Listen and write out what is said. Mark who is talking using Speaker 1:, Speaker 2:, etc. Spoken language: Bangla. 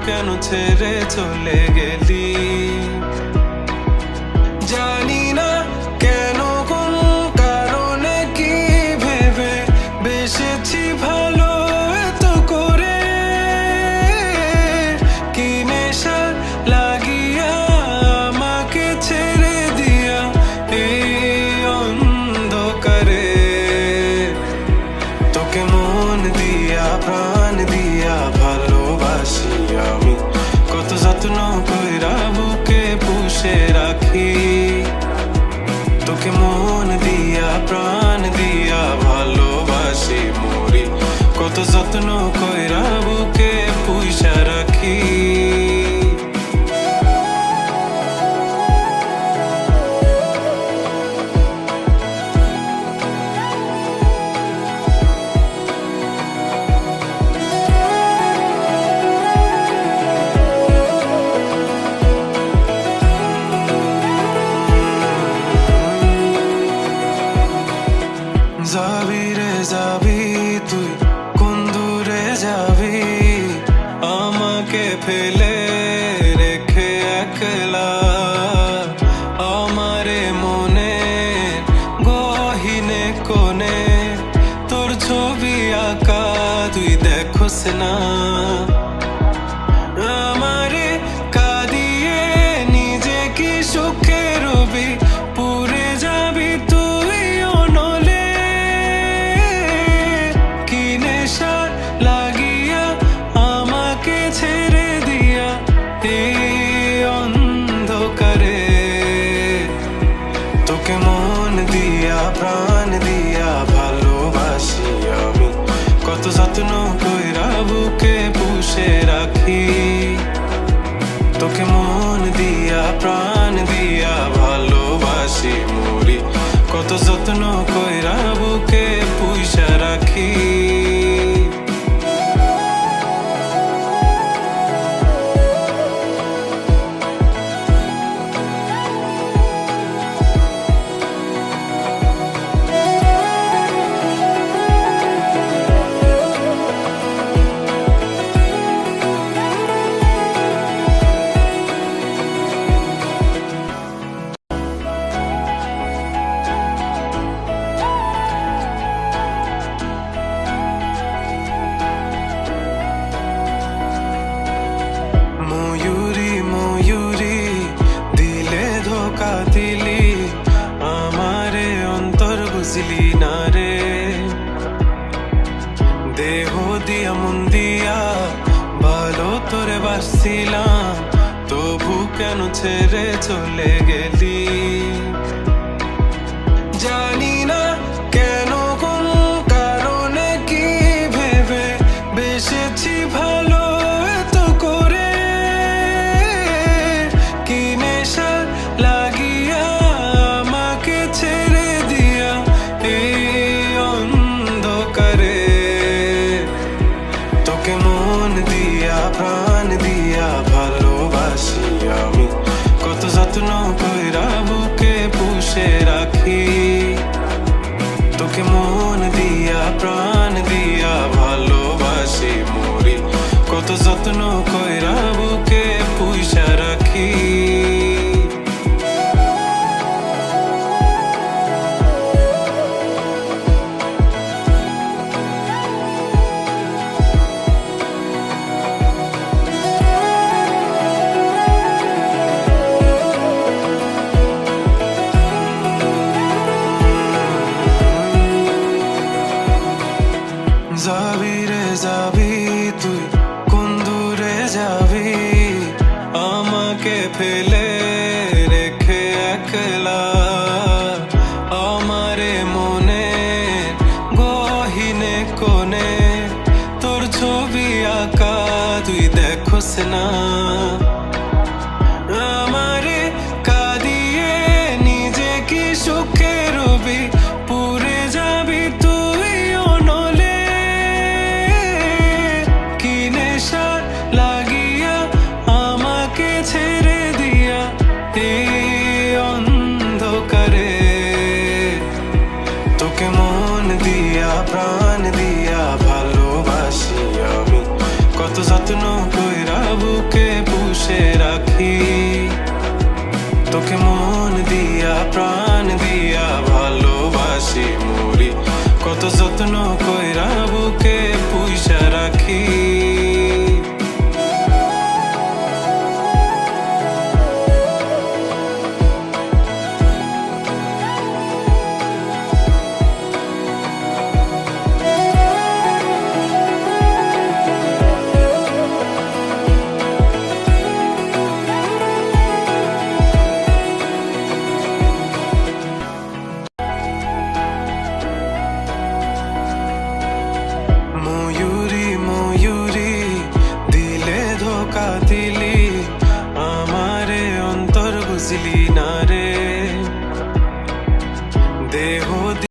Speaker 1: কেন ছেড়ে চলে গেলি? জানি না কেন, কোন কারণে, কি ভেবে বেসেছি ভালো এত করে। কি নেশা লাগিয়া আমাকে ছেড়ে দিয়া এই অন্ধকারে। তোকে মন দিয়া প্রাণ দিয়া ভালোবাসি আমি, কত যত্ন কইরা বুকে পুষে রাখি। তোকে মন দিয়া প্রাণ দিয়া ভালোবাসি মরি, কত যত্ন কইরা বুকে পুষা রাখি। যাবি রে যাবি তুই, কোন দূরে যাবি আমাকে ফেলে রেখে একলা। আমারে মনে গহীনে কোণে তোর ছবি আঁকা তুই দেখোস না। আমারে কাঁদিয়ে নিজে কি সুখে রবি, পুরে যাবি তুই অনলে। কি নেশা লাগিয়া আমাকে ছেড়ে দিয়া এই অন্ধকারে। তোকে মন দিয়া প্রাণ দিয়া ভালোবাসি আমি, কত যত্ন কইরা বুকে পুষে রাখি। তোকে মন দিয়া প্রাণ দিয়া ভালোবাসি মরি, কত যত্ন কইরা বুকে পুষা রাখি। দিলি আমারে অন্তর বুঝলি না রে। দেহ দিয়া মন দিয়া ভালো তোরে বাসছিলাম, তবু কেন ছেড়ে চলে গেলি? জানি না কেন, কোন কারণে, কি ভেবে বেসেছি ভালো এত করে। কি নেশা লাগিয়া আমাকে ছেড়ে দিয়া এই অন্ধকারে। তোকে মন দিয়া প্রাণ দিয়া ভালোবাসি আমি, কত যত্ন কইরা বুকে পুষে রাখি। তোকে মন দিয়া প্রাণ দিয়া ভালোবাসি মরি, কত যত্ন কইরা বুকে পুষা রাখি। যাবি রে যাবি তুই, কোন দূরে যাবি আমাকে ফেলে রেখে একলা। আমারে মনে গহীনে কোণে তোর ছবি আঁকা তুই দেখোস না। আমারে কাঁদিয়ে নিজে কি সুখে রবি, পুরে যাবি তুই অনলে। কি নেশা লাগিয়া আমাকে ছেড়ে দিয়া এই অন্ধকারে। তোকে মন দিয়া প্রাণ দিয়া ভালোবাসি আমি, কত যত্ন কইরা বুকে বুঝলি না